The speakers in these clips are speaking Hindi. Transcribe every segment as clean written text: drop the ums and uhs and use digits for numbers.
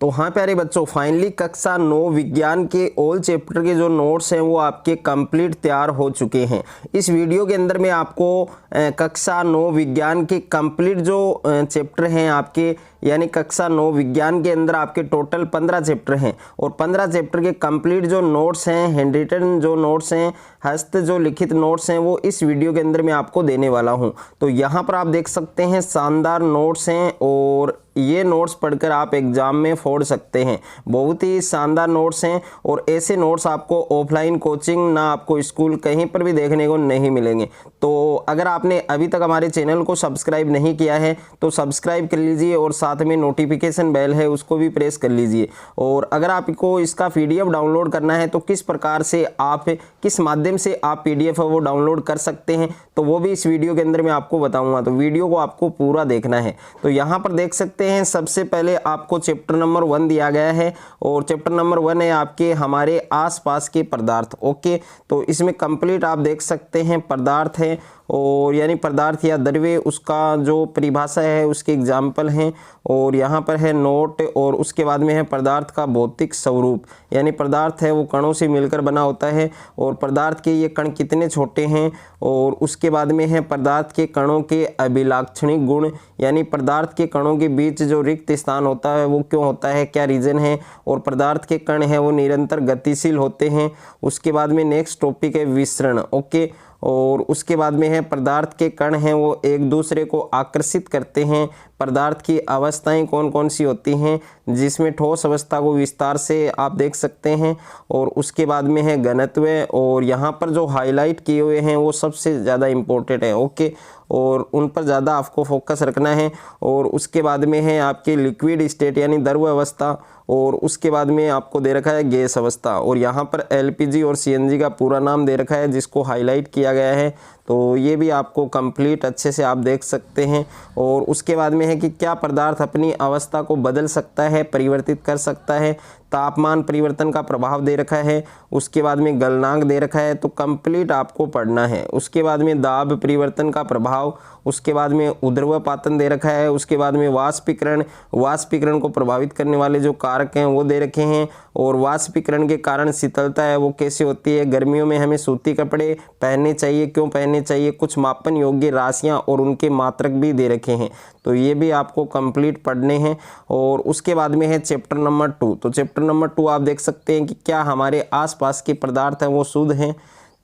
तो हाँ प्यारे बच्चों, फाइनली कक्षा 9 विज्ञान के ऑल चैप्टर के जो नोट्स हैं वो आपके कंप्लीट तैयार हो चुके हैं। इस वीडियो के अंदर मैं आपको कक्षा 9 विज्ञान के कंप्लीट जो चैप्टर हैं आपके, यानी कक्षा 9 विज्ञान के अंदर आपके टोटल 15 चैप्टर हैं और 15 चैप्टर के कंप्लीट जो नोट्स हैं, हैंड रिटन जो नोट्स हैं, हस्त जो लिखित नोट्स हैं, वो इस वीडियो के अंदर मैं आपको देने वाला हूं। तो यहाँ पर आप देख सकते हैं शानदार नोट्स हैं और ये नोट्स पढ़कर आप एग्जाम में फोड़ सकते हैं। बहुत ही शानदार नोट्स हैं और ऐसे नोट्स आपको ऑफलाइन कोचिंग ना आपको स्कूल कहीं पर भी देखने को नहीं मिलेंगे। तो अगर आपने अभी तक हमारे चैनल को सब्सक्राइब नहीं किया है तो सब्सक्राइब कर लीजिए और साथ में नोटिफिकेशन बेल है उसको भी प्रेस कर लीजिए। और अगर आपको इसका PDF डाउनलोड करना है तो किस प्रकार से आप, किस माध्यम से आप PDF है वो डाउनलोड कर सकते हैं तो वो भी इस वीडियो के अंदर मैं आपको बताऊंगा। तो वीडियो को आपको पूरा देखना है। तो यहाँ पर देख सकते हैं सबसे पहले आपको चैप्टर नंबर 1 दिया गया है और चैप्टर नंबर 1 है आपके हमारे आसपास के पदार्थ। ओके, तो इसमें कंप्लीट आप देख सकते हैं पदार्थ है और यानी पदार्थ या द्रव्य, उसका जो परिभाषा है उसके एग्जाम्पल हैं और यहाँ पर है नोट और उसके बाद में है पदार्थ का भौतिक स्वरूप, यानी पदार्थ है वो कणों से मिलकर बना होता है और पदार्थ के ये कण कितने छोटे हैं। और उसके बाद में है पदार्थ के कणों के अभिलाक्षणिक गुण, यानी पदार्थ के कणों के बीच जो रिक्त स्थान होता है वो क्यों होता है, क्या रीजन है। और पदार्थ के कण हैं वो निरंतर गतिशील होते हैं। उसके बाद में नेक्स्ट टॉपिक है विसरण। ओके, और उसके बाद में है पदार्थ के कण हैं वो एक दूसरे को आकर्षित करते हैं। पदार्थ की अवस्थाएं कौन कौन सी होती हैं, जिसमें ठोस अवस्था को विस्तार से आप देख सकते हैं। और उसके बाद में है घनत्व और यहाँ पर जो हाईलाइट किए हुए हैं वो सबसे ज़्यादा इम्पोर्टेंट है। ओके, और उन पर ज़्यादा आपको फोकस रखना है। और उसके बाद में है आपके लिक्विड स्टेट यानी द्रव अवस्था और उसके बाद में आपको दे रखा है गैस अवस्था और यहाँ पर LPG और CNG का पूरा नाम दे रखा है जिसको हाईलाइट किया गया है। तो ये भी आपको कंप्लीट अच्छे से आप देख सकते हैं। और उसके बाद में है कि क्या पदार्थ अपनी अवस्था को बदल सकता है, परिवर्तित कर सकता है। तापमान परिवर्तन का प्रभाव दे रखा है। उसके बाद में गलनांक दे रखा है, तो कंप्लीट आपको पढ़ना है। उसके बाद में दाब परिवर्तन का प्रभाव, उसके बाद में ऊर्ध्वपातन दे रखा है। उसके बाद में वाष्पीकरण को प्रभावित करने वाले जो कारक हैं वो दे रखे हैं। और वाष्पीकरण के कारण शीतलता है वो कैसे होती है। गर्मियों में हमें सूती कपड़े पहनने चाहिए, क्यों पहनने चाहिए, कुछ मापन योग्य राशियाँ और उनके मात्रक भी दे रखे हैं। तो ये भी आपको कंप्लीट पढ़ने हैं। और उसके बाद में है चैप्टर नंबर 2। तो चैप्टर नंबर 2 आप देख सकते हैं कि क्या हमारे आसपास के पदार्थ हैं वो शुद्ध हैं।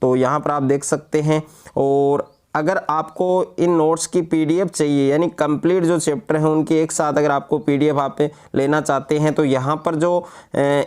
तो यहाँ पर आप देख सकते हैं। और अगर आपको इन नोट्स की PDF चाहिए, यानी कंप्लीट जो चैप्टर हैं उनकी एक साथ अगर आपको PDF आप लेना चाहते हैं तो यहाँ पर जो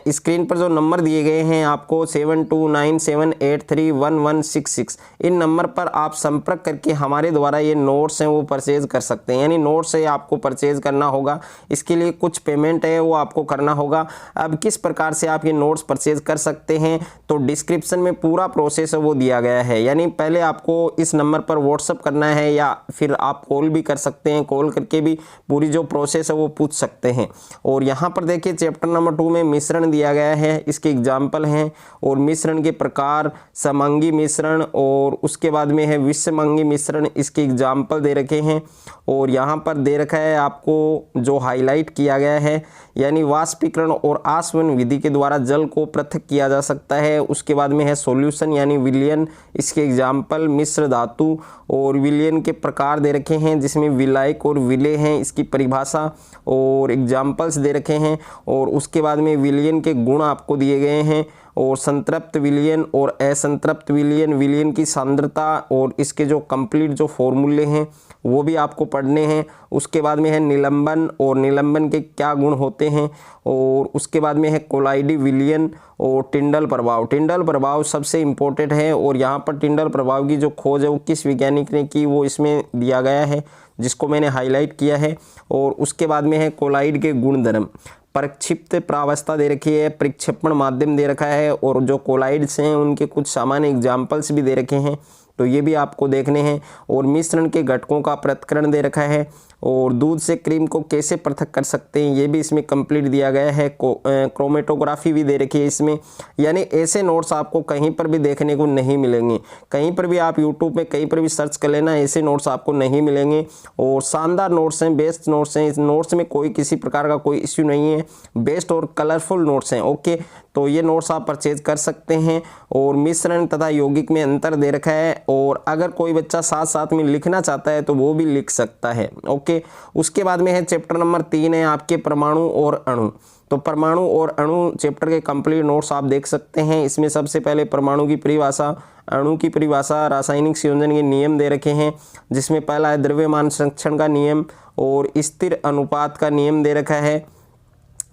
स्क्रीन पर जो नंबर दिए गए हैं आपको 7297831166, इन नंबर पर आप संपर्क करके हमारे द्वारा ये नोट्स हैं वो परचेज कर सकते हैं। यानी नोट्स है आपको परचेज करना होगा, इसके लिए कुछ पेमेंट है वो आपको करना होगा। अब किस प्रकार से आप ये नोट्स परचेज कर सकते हैं तो डिस्क्रिप्शन में पूरा प्रोसेस है वो दिया गया है। यानी पहले आपको इस नंबर पर व्हाट्सअप करना है या फिर आप कॉल भी कर सकते हैं, कॉल करके भी पूरी जो प्रोसेस है वो पूछ सकते हैं। और यहाँ पर देखिए चैप्टर नंबर 2 में मिश्रण दिया गया है, इसके एग्जाम्पल हैं और मिश्रण के प्रकार, समंगी मिश्रण और उसके बाद में है विषमंगी मिश्रण, इसके एग्जाम्पल दे रखे हैं। और यहाँ पर दे रखा है आपको जो हाईलाइट किया गया है, यानी वाष्पीकरण और आसवन विधि के द्वारा जल को पृथक किया जा सकता है। उसके बाद में है सॉल्यूशन यानी विलयन, इसके एग्जाम्पल मिश्र धातु और विलयन के प्रकार दे रखे हैं जिसमें विलायक और विलय हैं, इसकी परिभाषा और एग्जाम्पल्स दे रखे हैं। और उसके बाद में विलयन के गुण आपको दिए गए हैं और संतृप्त विलयन और असंतृप्त विलयन, विलयन की सांद्रता और इसके जो कंप्लीट जो फॉर्मूले हैं वो भी आपको पढ़ने हैं। उसके बाद में है निलंबन और निलंबन के क्या गुण होते हैं। और उसके बाद में है कोलाइडी विलयन और टिंडल प्रभाव। टिंडल प्रभाव सबसे इम्पोर्टेंट है और यहाँ पर टिंडल प्रभाव की जो खोज है वो किस वैज्ञानिक ने की वो इसमें दिया गया है, जिसको मैंने हाईलाइट किया है। और उसके बाद में है कोलाइड के गुणधर्म, प्रक्षिप्त प्रावस्था दे रखी है, प्रक्षेपण माध्यम दे रखा है और जो कोलाइड्स हैं उनके कुछ सामान्य एग्जाम्पल्स भी दे रखे हैं, तो ये भी आपको देखने हैं। और मिश्रण के घटकों का पृथक्करण दे रखा है और दूध से क्रीम को कैसे पृथक कर सकते हैं ये भी इसमें कंप्लीट दिया गया है। क्रोमेटोग्राफी भी दे रखी है इसमें, यानी ऐसे नोट्स आपको कहीं पर भी देखने को नहीं मिलेंगे। कहीं पर भी आप यूट्यूब में कहीं पर भी सर्च कर लेना, ऐसे नोट्स आपको नहीं मिलेंगे। और शानदार नोट्स हैं, बेस्ट नोट्स हैं। इस नोट्स में कोई किसी प्रकार का कोई इश्यू नहीं है, बेस्ट और कलरफुल नोट्स हैं। ओके, तो ये नोट्स आप परचेज कर सकते हैं। और मिश्रण तथा यौगिक में अंतर दे रखा है, और अगर कोई बच्चा साथ साथ में लिखना चाहता है तो वो भी लिख सकता है। ओके, उसके बाद में है चैप्टर नंबर 3 है आपके परमाणु और अणु। तो परमाणु और अणु चैप्टर के कंप्लीट नोट्स आप देख सकते हैं। इसमें सबसे पहले परमाणु की परिभाषा, अणु की परिभाषा, रासायनिक संयोजन के नियम दे रखे हैं, जिसमें पहला है द्रव्यमान संरक्षण का नियम और स्थिर अनुपात का नियम दे रखा है।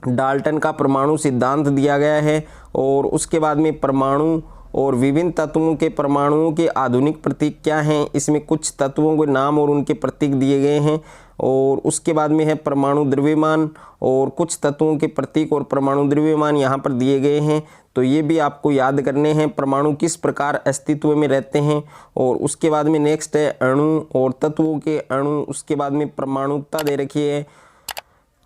डाल्टन का परमाणु सिद्धांत दिया गया है। और उसके बाद में परमाणु और विभिन्न तत्वों के परमाणुओं के आधुनिक प्रतीक क्या हैं, इसमें कुछ तत्वों के नाम और उनके प्रतीक दिए गए हैं। और उसके बाद में है परमाणु द्रव्यमान और कुछ तत्वों के प्रतीक और परमाणु द्रव्यमान यहाँ पर दिए गए हैं। तो ये भी आपको याद करने हैं, परमाणु किस प्रकार अस्तित्व में रहते हैं। और उसके बाद में नेक्स्ट है अणु और तत्वों के अणु। उसके बाद में परमाणुकता दे रखी है,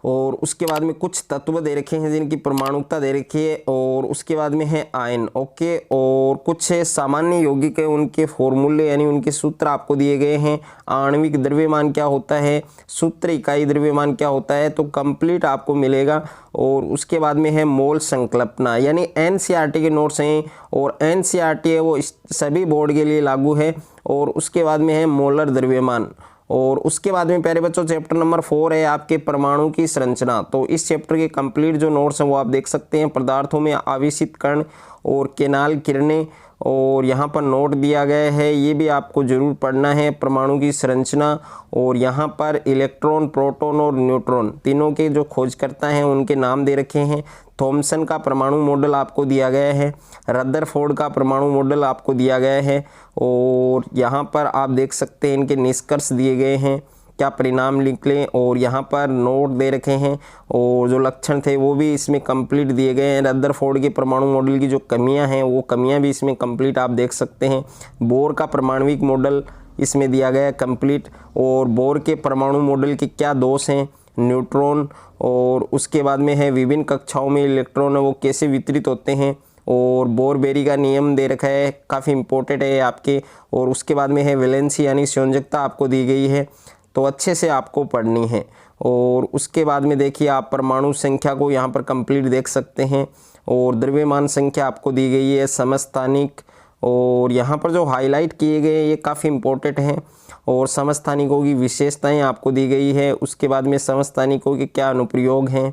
और उसके बाद में कुछ तत्व दे रखे हैं जिनकी परमाणुकता दे रखी है। और उसके बाद में है आयन। ओके, और कुछ सामान्य यौगिक है, उनके फॉर्मूले यानी उनके सूत्र आपको दिए गए हैं। आणविक द्रव्यमान क्या होता है, सूत्र इकाई द्रव्यमान क्या होता है, तो कंप्लीट आपको मिलेगा। और उसके बाद में है मोल संकल्पना, यानी एनसीईआरटी के नोट्स हैं, और एनसीईआरटी है वो सभी बोर्ड के लिए लागू है। और उसके बाद में है मोलर द्रव्यमान। और उसके बाद में प्यारे बच्चों चैप्टर नंबर 4 है आपके परमाणु की संरचना। तो इस चैप्टर के कंप्लीट जो नोट्स हैं वो आप देख सकते हैं। पदार्थों में आवेशित कण और केनाल किरणें, और यहाँ पर नोट दिया गया है, ये भी आपको जरूर पढ़ना है। परमाणु की संरचना, और यहाँ पर इलेक्ट्रॉन, प्रोटॉन और न्यूट्रॉन तीनों के जो खोजकर्ता हैं उनके नाम दे रखे हैं। थॉमसन का परमाणु मॉडल आपको दिया गया है, रदरफोर्ड का परमाणु मॉडल आपको दिया गया है। और यहाँ पर आप देख सकते हैं इनके निष्कर्ष दिए गए हैं, क्या परिणाम निकले, और यहाँ पर नोट दे रखे हैं। और जो लक्षण थे वो भी इसमें कंप्लीट दिए गए हैं। रदरफोर्ड के परमाणु मॉडल की जो कमियां हैं वो कमियां भी इसमें कंप्लीट आप देख सकते हैं। बोर का परमाणविक मॉडल इसमें दिया गया है कंप्लीट, और बोर के परमाणु मॉडल के क्या दोष हैं, न्यूट्रॉन। और उसके बाद में है विभिन्न कक्षाओं में इलेक्ट्रॉन वो कैसे वितरित होते हैं। और बोर-बेरी का नियम दे रखा है, काफ़ी इंपॉर्टेंट है आपके। और उसके बाद में है वैलेंसी यानी संयोजकता आपको दी गई है, तो अच्छे से आपको पढ़नी है। और उसके बाद में देखिए आप परमाणु संख्या को यहाँ पर कंप्लीट देख सकते हैं। और द्रव्यमान संख्या आपको दी गई है, समस्थानिक, और यहाँ पर जो हाईलाइट किए गए ये काफ़ी इंपॉर्टेंट हैं। और समस्थानिकों की विशेषताएं आपको दी गई है। उसके बाद में समस्थानिकों के क्या अनुप्रयोग हैं।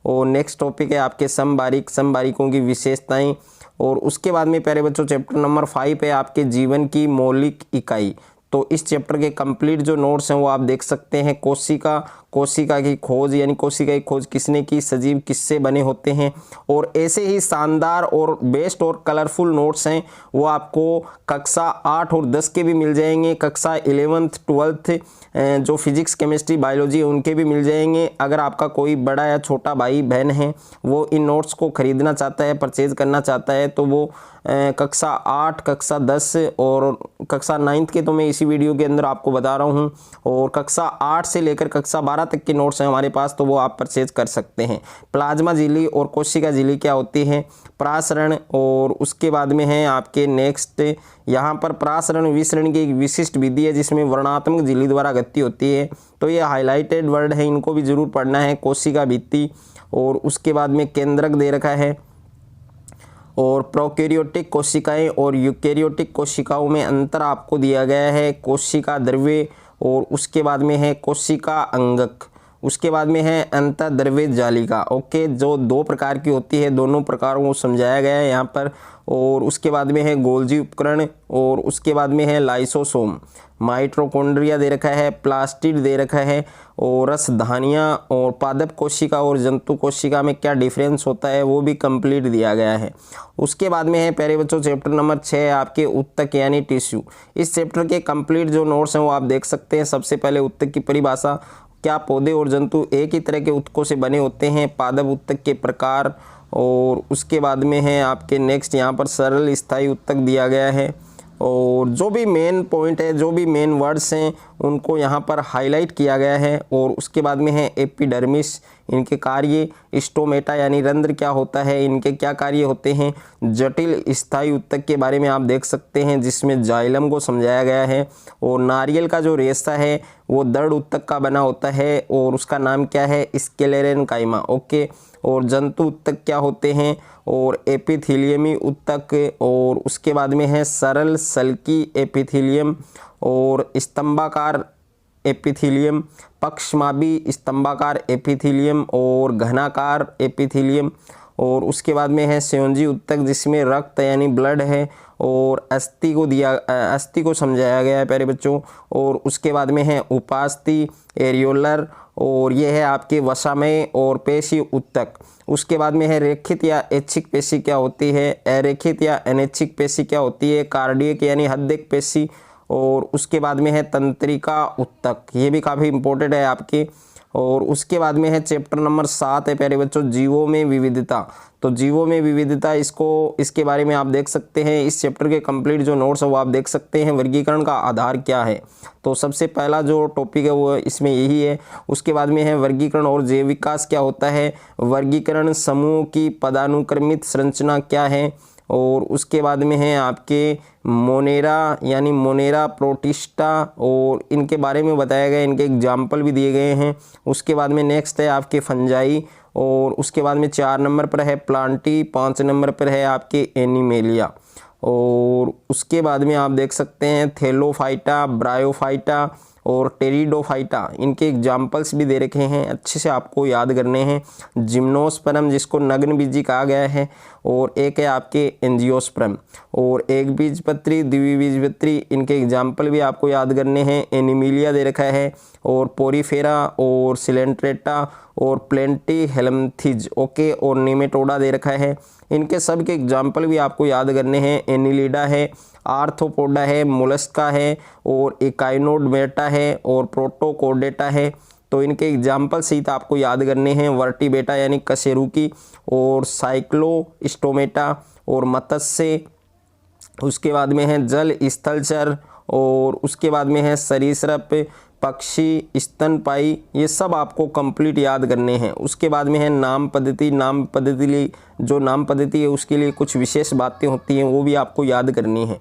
और नेक्स्ट टॉपिक है आपके समबारीक, समबारीकों की विशेषताएं। और उसके बाद में प्यारे बच्चों चैप्टर नंबर 5 है आपके जीवन की मौलिक इकाई। तो इस चैप्टर के कंप्लीट जो नोट्स हैं वो आप देख सकते हैं। कोशिका, कोशिका की खोज यानी कोशिका की खोज किसने की, सजीव किससे बने होते हैं। और ऐसे ही शानदार और बेस्ट और कलरफुल नोट्स हैं वो आपको कक्षा 8 और 10 के भी मिल जाएंगे। कक्षा 11th 12th जो फिजिक्स, केमिस्ट्री, बायोलॉजी उनके भी मिल जाएंगे। अगर आपका कोई बड़ा या छोटा भाई बहन है वो इन नोट्स को खरीदना चाहता है, परचेज करना चाहता है, तो वो कक्षा 8, कक्षा 10 और कक्षा 9th के तो मैं इसी वीडियो के अंदर आपको बता रहा हूँ। और कक्षा 8 से लेकर कक्षा 12 तक के नोट्स हैं हमारे पास, तो वो आप परचेज कर सकते हैं। प्लाज्मा झिल्ली और कोशिका झिल्ली क्या होती है, प्रासरण। और उसके बाद में है आपके नेक्स्ट यहाँ पर प्रासरण विसरण की एक विशिष्ट विधि है जिसमें वर्णात्मक झिल्ली द्वारा गति होती है। तो ये हाईलाइटेड वर्ड है, इनको भी जरूर पढ़ना है। कोशिका भित्ति, और उसके बाद में केंद्रक दे रखा है। और प्रोकैरियोटिक कोशिकाएं और यूकैरियोटिक कोशिकाओं में अंतर आपको दिया गया है। कोशिका द्रव्य, और उसके बाद में है कोशिका अंगक। उसके बाद में है अंतःद्रव्य जालिका। ओके, जो 2 प्रकार की होती है, दोनों प्रकारों को समझाया गया है यहाँ पर। और उसके बाद में है गोल्जी उपकरण, और उसके बाद में है लाइसोसोम। माइटोकॉन्ड्रिया दे रखा है, प्लास्टिड दे रखा है, और रसधानियाँ और पादप कोशिका और जंतु कोशिका में क्या डिफरेंस होता है वो भी कंप्लीट दिया गया है। उसके बाद में है प्यारे बच्चों चैप्टर नंबर 6 आपके उत्तक यानी टिश्यू। इस चैप्टर के कंप्लीट जो नोट्स हैं वो आप देख सकते हैं। सबसे पहले उत्तक की परिभाषा, क्या पौधे और जंतु एक ही तरह के उत्तकों से बने होते हैं, पादप उत्तक के प्रकार। और उसके बाद में है आपके नेक्स्ट यहाँ पर सरल स्थायी उत्तक दिया गया है। और जो भी मेन पॉइंट है, जो भी मेन वर्ड्स हैं उनको यहाँ पर हाईलाइट किया गया है। और उसके बाद में है एपिडर्मिस, इनके कार्य, स्टोमेटा यानी रंध्र क्या होता है, इनके क्या कार्य होते हैं, जटिल स्थायी उत्तक के बारे में आप देख सकते हैं जिसमें जाइलम को समझाया गया है। और नारियल का जो रेशा है वो दृढ़ उत्तक का बना होता है और उसका नाम क्या है, स्क्लेरेन्काइमा। ओके, और जंतु उत्तक क्या होते हैं, और एपिथेलियमी उत्तक, और उसके बाद में है सरल सल्की एपिथेलियम और स्तंभाकार एपिथेलियम, पक्षमाभी स्तंभाकार एपिथेलियम और घनाकार एपिथेलियम। और उसके बाद में है संयोजी उत्तक जिसमें रक्त यानी ब्लड है और अस्थि को समझाया गया है प्यारे बच्चों। और उसके बाद में है उपास्थि एरियोलर, और ये है आपके वसामय और पेशी उत्तक। उसके बाद में है रेखित या ऐच्छिक पेशी क्या होती है, अरेखित या अनैच्छिक पेशी क्या होती है, कार्डियक यानी हृदय पेशी। और उसके बाद में है तंत्रिका उत्तक, ये भी काफ़ी इंपॉर्टेंट है आपके। और उसके बाद में है चैप्टर नंबर 7 है प्यारे बच्चों, जीवों में विविधता। तो जीवों में विविधता इसके बारे में आप देख सकते हैं, इस चैप्टर के कंप्लीट जो नोट्स है वो आप देख सकते हैं। वर्गीकरण का आधार क्या है, तो सबसे पहला जो टॉपिक है वो इसमें यही है। उसके बाद में है वर्गीकरण और जैव विकास क्या होता है, वर्गीकरण समूह की पदानुक्रमित संरचना क्या है। और उसके बाद में है आपके मोनेरा यानी मोनेरा प्रोटिस्टा, और इनके बारे में बताया गया, इनके एग्जाम्पल भी दिए गए हैं। उसके बाद में नेक्स्ट है आपके फंजाई, और उसके बाद में 4 नंबर पर है प्लांटी, 5 नंबर पर है आपके एनिमेलिया। और उसके बाद में आप देख सकते हैं थेलोफाइटा, ब्रायोफाइटा और टेरिडोफाइटा, इनके एग्जाम्पल्स भी दे रखे हैं, अच्छे से आपको याद करने हैं। जिम्नोस्पर्म जिसको नग्न बीजी कहा गया है, और एक है आपके एंजियोस्पर्म। और एक बीजपत्री, द्विबीजपत्री, इनके एग्जाम्पल भी आपको याद करने हैं। एनिमिलिया दे रखा है, और पोरीफेरा और सिलेंट्रेटा और प्लेंटी हेलमथिज, ओके, और निमेटोडा दे रखा है। इनके सब के एग्जाम्पल भी आपको याद करने हैं। एनिलिडा है, आर्थ्रोपोडा है, मोलस्का है, और एकाइनोडर्मेटा है, और प्रोटोकोडेटा है। तो इनके एग्जाम्पल सहित आपको याद करने हैं। वर्टिबेटा यानी कशेरुकी, और साइक्लोस्टोमेटा और मत्स्य। उसके बाद में है जल स्थलचर, और उसके बाद में है सरीसृप, पक्षी, स्तनपाई, ये सब आपको कंप्लीट याद करने हैं। उसके बाद में है नाम पद्धति, जो नाम पद्धति है उसके लिए कुछ विशेष बातें होती हैं वो भी आपको याद करनी है।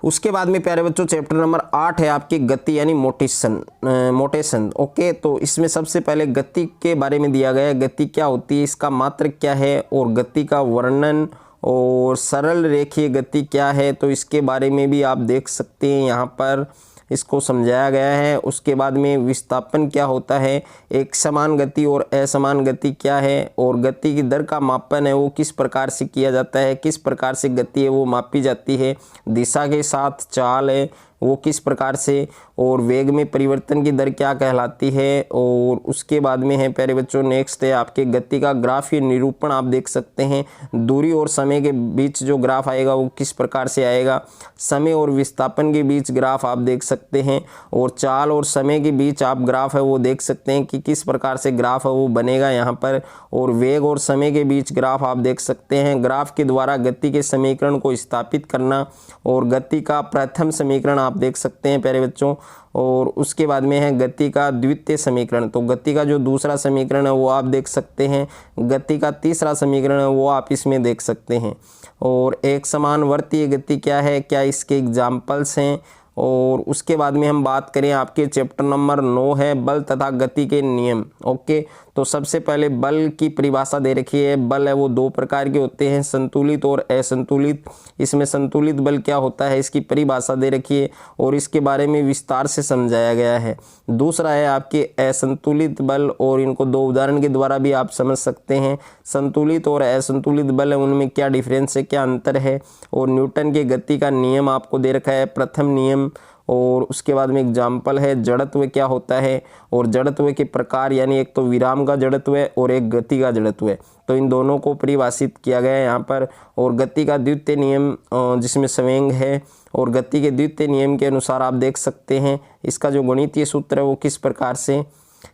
उसके बाद में प्यारे बच्चों चैप्टर नंबर 8 है आपकी गति यानी मोटेशन। ओके, तो इसमें सबसे पहले गति के बारे में दिया गया है, गति क्या होती है, इसका मात्रक क्या है, और गति का वर्णन, और सरल रेखीय गति क्या है, तो इसके बारे में भी आप देख सकते हैं, यहाँ पर इसको समझाया गया है। उसके बाद में विस्थापन क्या होता है, एक समान गति और असमान गति क्या है, और गति की दर का मापन है वो किस प्रकार से किया जाता है, किस प्रकार से गति है वो मापी जाती है, दिशा के साथ चाल है वो किस प्रकार से, और वेग में परिवर्तन की दर क्या कहलाती है। और उसके बाद में है प्यारे बच्चों नेक्स्ट है आपके गति का ग्राफ या निरूपण आप देख सकते हैं। दूरी और समय के बीच जो ग्राफ आएगा वो किस प्रकार से आएगा, समय और विस्थापन के बीच ग्राफ आप देख सकते हैं, और चाल और समय के बीच आप ग्राफ है वो देख सकते हैं कि किस प्रकार से ग्राफ है वो बनेगा यहाँ पर, और वेग और समय के बीच ग्राफ आप देख सकते हैं। ग्राफ के द्वारा गति के समीकरण को स्थापित करना, और गति का प्रथम समीकरण आप देख सकते हैं प्यारे बच्चों। और उसके बाद में है गति का द्वितीय समीकरण, तो गति का जो दूसरा समीकरण है वो आप देख सकते हैं। गति का तीसरा समीकरण है वो आप इसमें देख सकते हैं। और एक समान वर्तीय गति क्या है, क्या इसके एग्जाम्पल्स हैं। और उसके बाद में हम बात करें आपके चैप्टर नंबर 9 है बल तथा गति के नियम। ओके, तो सबसे पहले बल की परिभाषा दे रखी है। बल है वो 2 प्रकार के होते हैं, संतुलित और असंतुलित। इसमें संतुलित बल क्या होता है इसकी परिभाषा दे रखी है और इसके बारे में विस्तार से समझाया गया है। दूसरा है आपके असंतुलित बल, और इनको 2 उदाहरण के द्वारा भी आप समझ सकते हैं। संतुलित और असंतुलित बल है उनमें क्या डिफरेंस है, क्या अंतर है। और न्यूटन के गति का नियम आपको दे रखा है, प्रथम नियम। और उसके बाद में एग्जाम्पल है जड़त्व क्या होता है, और जड़त्व के प्रकार यानी एक तो विराम का जड़त्व है और एक गति का जड़त्व है, तो इन दोनों को परिभाषित किया गया है यहाँ पर। और गति का द्वितीय नियम जिसमें संवेग है, और गति के द्वितीय नियम के अनुसार आप देख सकते हैं इसका जो गणितीय सूत्र है वो किस प्रकार से।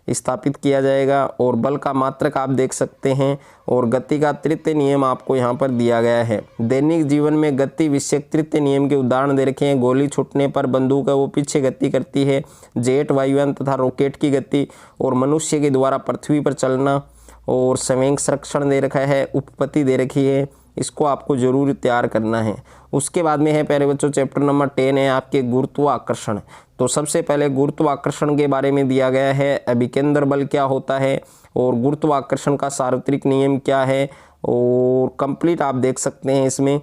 स्थापित किया जाएगा। और बल का मात्रक आप देख सकते हैं और गति का तृतीय नियम आपको यहाँ पर दिया गया है। दैनिक जीवन में गति विषयक तृतीय नियम के उदाहरण दे रखे हैं। गोली छूटने पर बंदूक है वो पीछे गति करती है। जेट वायुयान तथा रॉकेट की गति और मनुष्य के द्वारा पृथ्वी पर चलना और संवेग संरक्षण दे रखा है। उपपत्ति दे रखी है, इसको आपको जरूर तैयार करना है। उसके बाद में है प्यारे बच्चों चैप्टर नंबर 10 है आपके गुरुत्वाकर्षण। तो सबसे पहले गुरुत्वाकर्षण के बारे में दिया गया है। अभिकेंद्र बल क्या होता है और गुरुत्वाकर्षण का सार्वत्रिक नियम क्या है और कंप्लीट आप देख सकते हैं इसमें।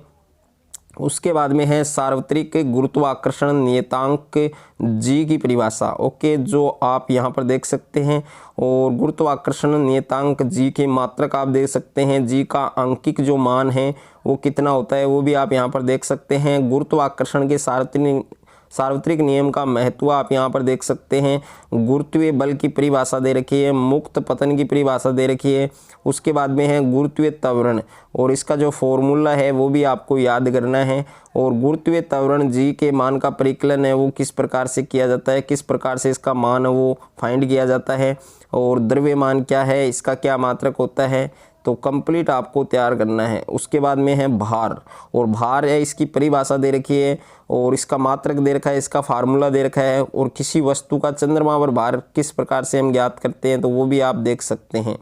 उसके बाद में है सार्वत्रिक गुरुत्वाकर्षण नियतांक जी की परिभाषा। ओके, जो आप यहाँ पर देख सकते हैं। और गुरुत्वाकर्षण नियतांक जी के मात्रक आप देख सकते हैं। जी का आंकिक जो मान है वो कितना होता है वो भी आप यहाँ पर देख सकते हैं। गुरुत्वाकर्षण के सार्वत्रिक नियम का महत्व आप यहाँ पर देख सकते हैं। गुरुत्वीय बल की परिभाषा दे रखी है, मुक्त पतन की परिभाषा दे रखी है। उसके बाद में है गुरुत्वीय त्वरण और इसका जो फॉर्मूला है वो भी आपको याद करना है। और गुरुत्वीय त्वरण जी के मान का परिकलन है वो किस प्रकार से किया जाता है, किस प्रकार से इसका मान है वो फाइंड किया जाता है। और द्रव्यमान क्या है, इसका क्या मात्रक होता है, तो कंप्लीट आपको तैयार करना है। उसके बाद में है भार, और भार है इसकी परिभाषा दे रखी है और इसका मात्रक दे रखा है, इसका फार्मूला दे रखा है। और किसी वस्तु का चंद्रमा पर भार किस प्रकार से हम ज्ञात करते हैं तो वो भी आप देख सकते हैं।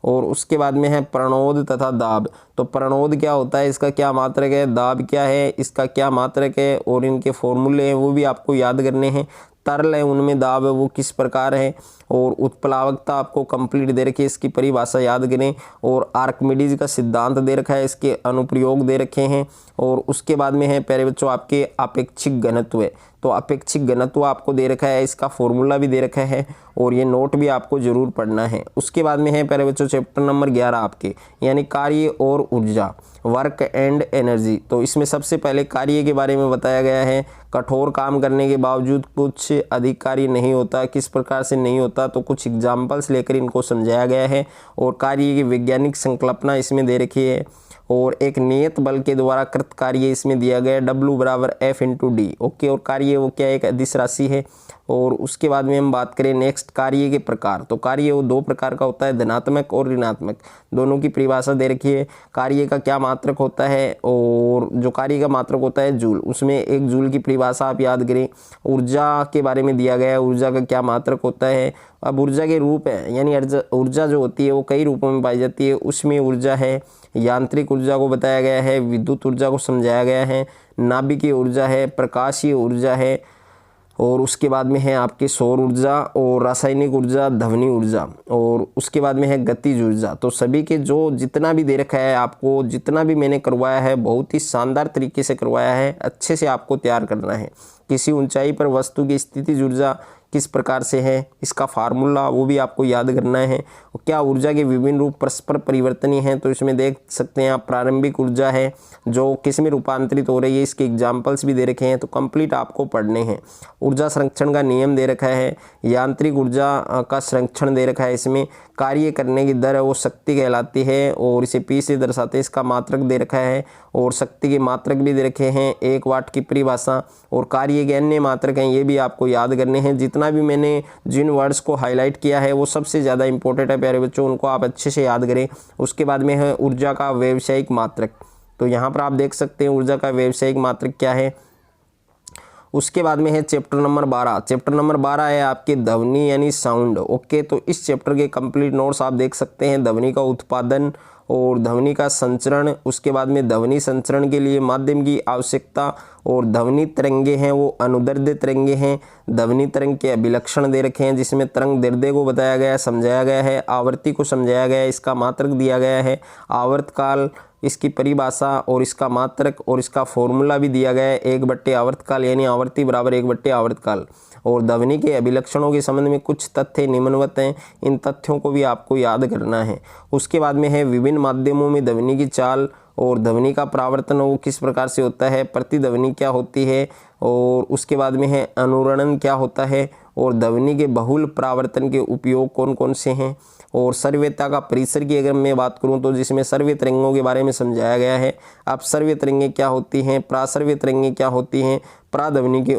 और उसके बाद में है प्रणोद तथा दाब। तो प्रणोद क्या होता है, इसका क्या मात्रक है, दाब क्या है, इसका क्या मात्रक है और इनके फॉर्मूले हैं वो भी आपको याद करने हैं। तरल है उनमें दाब है वो किस प्रकार है। और उत्प्लावकता आपको कंप्लीट दे रखी है, इसकी परिभाषा याद करें। और आर्किमिडीज का सिद्धांत दे रखा है, इसके अनुप्रयोग दे रखे हैं। और उसके बाद में है प्यारे बच्चों आपके अपेक्षिक घनत्व है। तो अपेक्षिक घनत्व आपको दे रखा है, इसका फॉर्मूला भी दे रखा है और ये नोट भी आपको जरूर पढ़ना है। उसके बाद में है प्यारे बच्चों चैप्टर नंबर 11 आपके यानी कार्य और ऊर्जा, वर्क एंड एनर्जी। तो इसमें सबसे पहले कार्य के बारे में बताया गया है। कठोर काम करने के बावजूद कुछ अधिक कार्य नहीं होता, किस प्रकार से नहीं होता, तो कुछ एग्जाम्पल्स लेकर इनको समझाया गया है। और कार्य की वैज्ञानिक संकल्पना इसमें दे रखी है। और एक नियत बल के द्वारा कृत कार्य इसमें दिया गया है, W बराबर F/D। ओके, और कार्य वो क्या एक अदिश राशि है। और उसके बाद में हम बात करें नेक्स्ट कार्य के प्रकार। तो कार्य वो दो प्रकार का होता है, धनात्मक और ऋणात्मक, दोनों की परिभाषा दे रखी है। कार्य का क्या मात्रक होता है और जो कार्य का मात्रक होता है जूल, उसमें एक जूल की परिभाषा आप याद करें। ऊर्जा के बारे में दिया गया है, ऊर्जा का क्या मात्रक होता है। अब ऊर्जा के रूप है यानी ऊर्जा जो होती है वो कई रूपों में पाई जाती है। उसमें ऊर्जा है, यांत्रिक ऊर्जा को बताया गया है, विद्युत ऊर्जा को समझाया गया है, नाभिकीय ऊर्जा है, प्रकाशीय ऊर्जा है। और उसके बाद में है आपकी सौर ऊर्जा और रासायनिक ऊर्जा, ध्वनि ऊर्जा। और उसके बाद में है गतिज ऊर्जा। तो सभी के जो जितना भी दे रखा है आपको, जितना भी मैंने करवाया है बहुत ही शानदार तरीके से करवाया है, अच्छे से आपको तैयार करना है। किसी ऊंचाई पर वस्तु की स्थितिज ऊर्जा किस प्रकार से है, इसका फार्मूला वो भी आपको याद करना है। और क्या ऊर्जा के विभिन्न रूप परस्पर परिवर्तनीय हैं, तो इसमें देख सकते हैं आप प्रारंभिक ऊर्जा है जो किस में रूपांतरित हो रही है, इसके एग्जाम्पल्स भी दे रखे हैं। तो कंप्लीट आपको पढ़ने हैं। ऊर्जा संरक्षण का नियम दे रखा है, यांत्रिक ऊर्जा का संरक्षण दे रखा है। इसमें कार्य करने की दर है वो शक्ति कहलाती है और इसे P से दर्शाते हैं। इसका मात्रक दे रखा है और शक्ति के मात्रक भी दे रखे हैं, 1 वाट की परिभाषा। और कार्य के अन्य मात्रक हैं ये भी आपको याद करने हैं। जितना भी मैंने जिन वर्ड्स को हाईलाइट किया है वो सबसे ज़्यादा इंपॉर्टेंट है प्यारे बच्चों, उनको आप अच्छे से याद करें। उसके बाद में है ऊर्जा का व्यावसायिक मात्रक। तो यहाँ पर आप देख सकते हैं ऊर्जा का व्यावसायिक मात्रक क्या है। उसके बाद में है चैप्टर नंबर 12। चैप्टर नंबर 12 है आपके ध्वनि यानी साउंड। ओके, तो इस चैप्टर के कंप्लीट नोट्स आप देख सकते हैं। ध्वनि का उत्पादन और ध्वनि का संचरण, उसके बाद में ध्वनि संचरण के लिए माध्यम की आवश्यकता। और ध्वनि तरंगे हैं वो अनुदैर्ध्य तरंगे हैं। ध्वनि तरंग के अभिलक्षण दे रखे हैं जिसमें तरंग दैर्ध्य को बताया गया है, समझाया गया है, आवृत्ति को समझाया गया है, इसका मात्रक दिया गया है, आवर्तकाल इसकी परिभाषा और इसका मात्रक और इसका फॉर्मूला भी दिया गया है, 1/, आवर्तकाल यानी आवर्ती बराबर 1/, आवर्तकाल। और ध्वनि के अभिलक्षणों के संबंध में कुछ तथ्य निम्नवत हैं, इन तथ्यों को भी आपको याद करना है। उसके बाद में है विभिन्न माध्यमों में ध्वनि की चाल और ध्वनि का परावर्तन वो किस प्रकार से होता है, प्रतिध्वनि क्या होती है। और उसके बाद में है अनुरणन क्या होता है और ध्वनि के बहुल परावर्तन के उपयोग कौन कौन से हैं। और सर्वयता का परिसर की अगर मैं बात करूं तो जिसमें सर्वय तरंगों के बारे में समझाया गया है। अब सर्वय तरंगें क्या होती हैं, प्रासर्वय तरंगें क्या होती हैं, प्राध्वनि के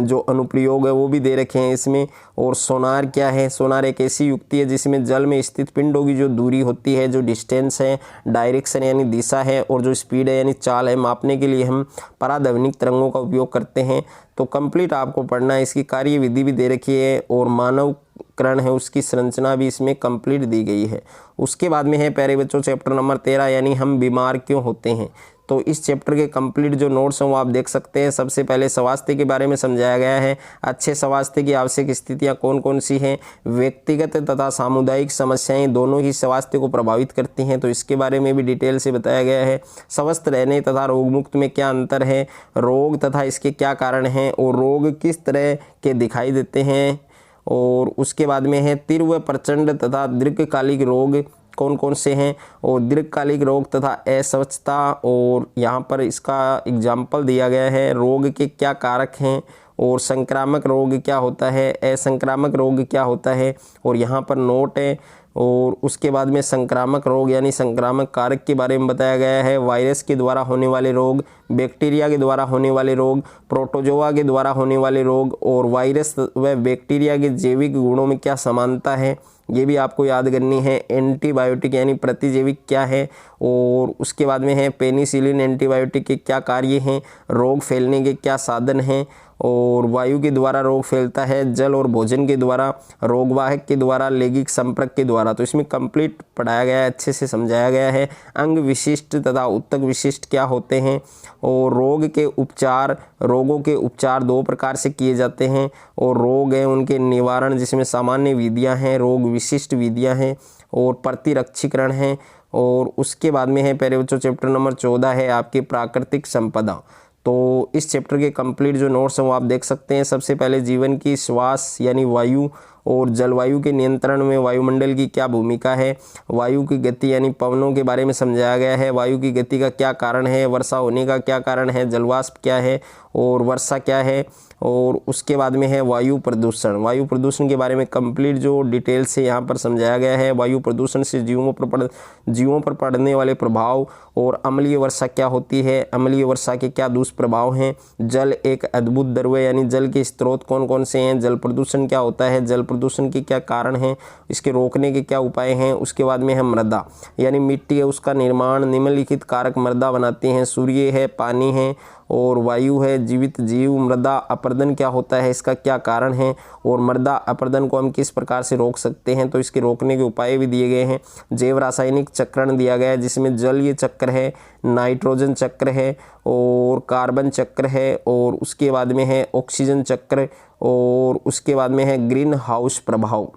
जो अनुप्रयोग है वो भी दे रखे हैं इसमें। और सोनार क्या है, सोनार एक ऐसी युक्ति है जिसमें जल में स्थित पिंडों की जो दूरी होती है, जो डिस्टेंस है, डायरेक्शन यानी दिशा है, और जो स्पीड है यानी चाल है, मापने के लिए हम पराध्वनिक तरंगों का उपयोग करते हैं। तो कंप्लीट आपको पढ़ना है, इसकी कार्य विधि भी दे रखी है और मानव करण है उसकी संरचना भी इसमें कंप्लीट दी गई है। उसके बाद में है प्यारे बच्चों चैप्टर नंबर 13 यानी हम बीमार क्यों होते हैं। तो इस चैप्टर के कंप्लीट जो नोट्स हैं वो आप देख सकते हैं। सबसे पहले स्वास्थ्य के बारे में समझाया गया है, अच्छे स्वास्थ्य की आवश्यक स्थितियां कौन कौन सी हैं, व्यक्तिगत तथा सामुदायिक समस्याएं दोनों ही स्वास्थ्य को प्रभावित करती हैं, तो इसके बारे में भी डिटेल से बताया गया है। स्वस्थ रहने तथा रोगमुक्त में क्या अंतर है, रोग तथा इसके क्या कारण हैं और रोग किस तरह के दिखाई देते हैं, और उसके बाद में है तीव्र प्रचंड तथा दीर्घकालिक रोग कौन कौन से हैं, और दीर्घकालिक रोग तथा अस्वच्छता, और यहाँ पर इसका एग्जाम्पल दिया गया है, रोग के क्या कारक हैं, और संक्रामक रोग क्या होता है, असंक्रामक रोग क्या होता है, और यहाँ पर नोट है। और उसके बाद में संक्रामक रोग यानी संक्रामक कारक के बारे में बताया गया है, वायरस के द्वारा होने वाले रोग, बैक्टीरिया के द्वारा होने वाले रोग, प्रोटोजोआ के द्वारा होने वाले रोग, और वायरस व बैक्टीरिया के जैविक गुणों में क्या समानता है ये भी आपको याद करनी है। एंटीबायोटिक यानी प्रतिजैविक क्या है, और उसके बाद में है पेनिसिलिन एंटीबायोटिक के क्या कार्य हैं, रोग फैलने के क्या साधन हैं, और वायु के द्वारा रोग फैलता है, जल और भोजन के द्वारा, रोगवाहक के द्वारा, लैंगिक संपर्क के द्वारा। तो इसमें कंप्लीट पढ़ाया गया है, अच्छे से समझाया गया है। अंग विशिष्ट तथा उत्तक विशिष्ट क्या होते हैं, और रोग के उपचार, रोगों के उपचार दो प्रकार से किए जाते हैं, और रोग हैं उनके निवारण जिसमें सामान्य विधियां हैं, रोग विशिष्ट विधियां हैं, और प्रतिरक्षीकरण हैं। और उसके बाद में है प्यारे बच्चों चैप्टर नंबर 14 है आपकी प्राकृतिक संपदा। तो इस चैप्टर के कंप्लीट जो नोट्स हैं वो आप देख सकते हैं। सबसे पहले जीवन की श्वास यानी वायु और जलवायु के नियंत्रण में वायुमंडल की क्या भूमिका है, वायु की गति यानी पवनों के बारे में समझाया गया है, वायु की गति का क्या कारण है, वर्षा होने का क्या कारण है, जलवाष्प क्या है और वर्षा क्या है। और उसके बाद में है वायु प्रदूषण, वायु प्रदूषण के बारे में कंप्लीट जो डिटेल से यहाँ पर समझाया गया है। वायु प्रदूषण से जीवों पर पड़ने वाले प्रभाव, और अम्लीय वर्षा क्या होती है, अम्लीय वर्षा के क्या दुष्प्रभाव हैं, जल एक अद्भुत द्रव्य यानी जल के स्रोत कौन कौन से हैं, जल प्रदूषण क्या होता है, जल प्रदूषण के क्या कारण हैं, इसके रोकने के क्या उपाय हैं। उसके बाद में है मृदा यानी मिट्टी है उसका निर्माण, निम्नलिखित कारक मृदा बनाते हैं, सूर्य है, पानी है और वायु है, जीवित जीव। मृदा अपरदन क्या होता है, इसका क्या कारण है, और मृदा अपरदन को हम किस प्रकार से रोक सकते हैं, तो इसके रोकने के उपाय भी दिए गए हैं। जैव रासायनिक चक्रण दिया गया है जिसमें जलीय चक्र है, नाइट्रोजन चक्र है और कार्बन चक्र है, और उसके बाद में है ऑक्सीजन चक्र, और उसके बाद में है ग्रीन हाउस प्रभाव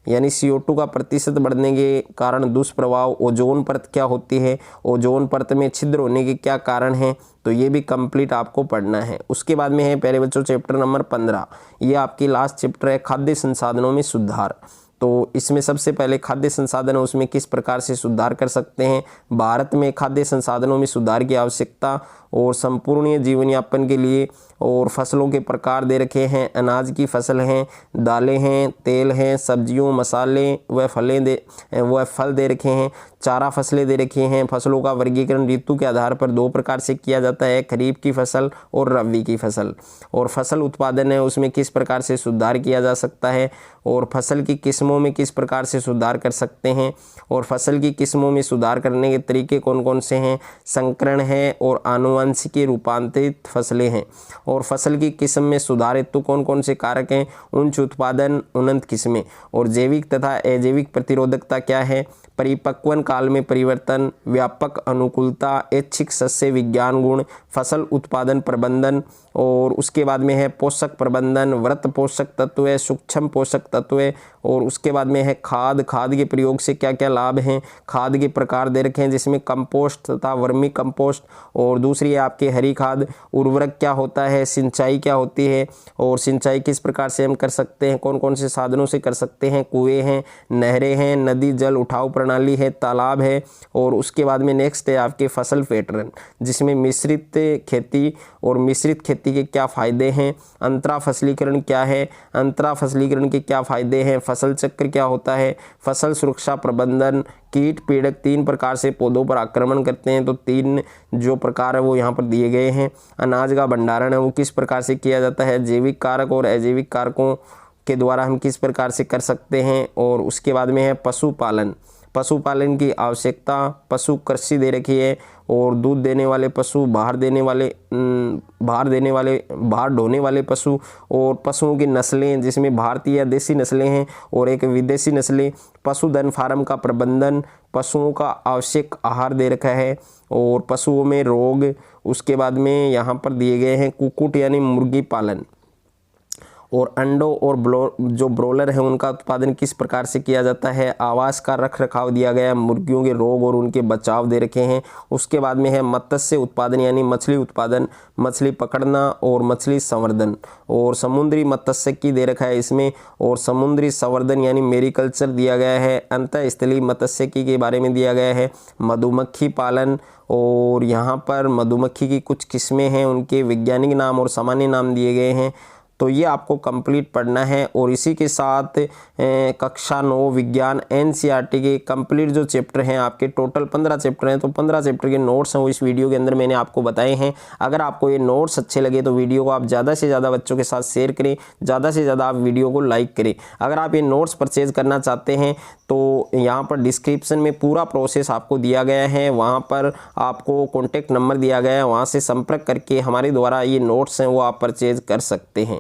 यानी CO2 का प्रतिशत बढ़ने के कारण दुष्प्रभाव। ओजोन परत क्या होती है, ओजोन परत में छिद्र होने के क्या कारण हैं, तो ये भी कंप्लीट आपको पढ़ना है। उसके बाद में है प्यारे बच्चों चैप्टर नंबर 15, ये आपकी लास्ट चैप्टर है, खाद्य संसाधनों में सुधार। तो इसमें सबसे पहले खाद्य संसाधन है उसमें किस प्रकार से सुधार कर सकते हैं, भारत में खाद्य संसाधनों में सुधार की आवश्यकता और संपूर्ण जीवन यापन के लिए, और फसलों के प्रकार दे रखे हैं, अनाज की फसल हैं, दालें हैं, तेल हैं, सब्जियों मसाले व फल दे रखे हैं, चारा फसलें दे रखी हैं। फसलों का वर्गीकरण ऋतु के आधार पर दो प्रकार से किया जाता है, खरीफ की फसल और रबी की फसल। और फसल उत्पादन है उसमें किस प्रकार से सुधार किया जा सकता है, और फसल की किस्मों में किस प्रकार से सुधार कर सकते हैं, और फसल की किस्मों में सुधार करने के तरीके कौन कौन से हैं, संकरण है और आनुवंशिक रूपांतरित फसलें हैं। और फसल की किस्म में सुधार हेतु कौन कौन से कारक हैं, उच्च उत्पादन, उन्नत किस्में। और जैविक तथा अजैविक प्रतिरोधकता क्या है, परिपक्वन काल में परिवर्तन, व्यापक अनुकूलता, ऐच्छिक सस्य विज्ञान गुण, फसल उत्पादन प्रबंधन। और उसके बाद में है पोषक प्रबंधन, वृत्त पोषक तत्व, सूक्ष्म पोषक तत्व। और उसके बाद में है खाद, खाद के प्रयोग से क्या क्या लाभ हैं, खाद के प्रकार दे रखे हैं जिसमें कंपोस्ट तथा वर्मी कंपोस्ट। और दूसरी है आपकी हरी खाद, उर्वरक क्या होता है, सिंचाई क्या होती है, और सिंचाई किस प्रकार से हम कर सकते हैं, कौन कौन से साधनों से कर सकते हैं, कुएं हैं, नहरें हैं, नदी जल उठाव प्रणाली प्रणाली है, तालाब है, और उसके बाद में नेक्स्ट है आपके फसल पैटर्न, जिसमें मिश्रित खेती और मिश्रित खेती के क्या फ़ायदे हैं, अंतरा फसलीकरण क्या है, अंतरा फसलीकरण के क्या फ़ायदे हैं, फसल चक्र क्या होता है, फसल सुरक्षा प्रबंधन, कीट पीड़क 3 प्रकार से पौधों पर आक्रमण करते हैं, तो 3 जो प्रकार है वो यहाँ पर दिए गए हैं। अनाज का भंडारण है वो किस प्रकार से किया जाता है, जैविक कारक और अजैविक कारकों के द्वारा हम किस प्रकार से कर सकते हैं। और उसके बाद में है पशुपालन, पशुपालन की आवश्यकता, पशु कृषि दे रखी है, और दूध देने वाले पशु, बाहर ढोने वाले पशु, और पशुओं की नस्लें जिसमें भारतीय या देसी नस्लें हैं और एक विदेशी नस्लें, पशुधन फार्म का प्रबंधन, पशुओं का आवश्यक आहार दे रखा है, और पशुओं में रोग। उसके बाद में यहाँ पर दिए गए हैं कुक्कुट यानी मुर्गी पालन, और अंडों और जो ब्रोलर है उनका उत्पादन किस प्रकार से किया जाता है, आवास का रख रखाव दिया गया है, मुर्गियों के रोग और उनके बचाव दे रखे हैं। उसके बाद में है मत्स्य उत्पादन यानी मछली उत्पादन, मछली पकड़ना और मछली संवर्धन, और समुद्री मत्स्य की दे रखा है इसमें, और समुद्री संवर्धन यानी मेरीकल्चर दिया गया है। अंतःस्थलीय मत्स्यिकी के बारे में दिया गया है, मधुमक्खी पालन, और यहाँ पर मधुमक्खी की कुछ किस्में हैं, उनके वैज्ञानिक नाम और सामान्य नाम दिए गए हैं। तो ये आपको कंप्लीट पढ़ना है, और इसी के साथ कक्षा 9 विज्ञान एनसीईआरटी के कंप्लीट जो चैप्टर हैं आपके, टोटल 15 चैप्टर हैं, तो 15 चैप्टर के नोट्स हैं वो इस वीडियो के अंदर मैंने आपको बताए हैं। अगर आपको ये नोट्स अच्छे लगे तो वीडियो को आप ज़्यादा से ज़्यादा बच्चों के साथ शेयर करें, ज़्यादा से ज़्यादा आप वीडियो को लाइक करें। अगर आप ये नोट्स परचेज़ करना चाहते हैं तो यहाँ पर डिस्क्रिप्शन में पूरा प्रोसेस आपको दिया गया है, वहाँ पर आपको कॉन्टैक्ट नंबर दिया गया है, वहाँ से संपर्क करके हमारे द्वारा ये नोट्स हैं वो आप परचेज़ कर सकते हैं।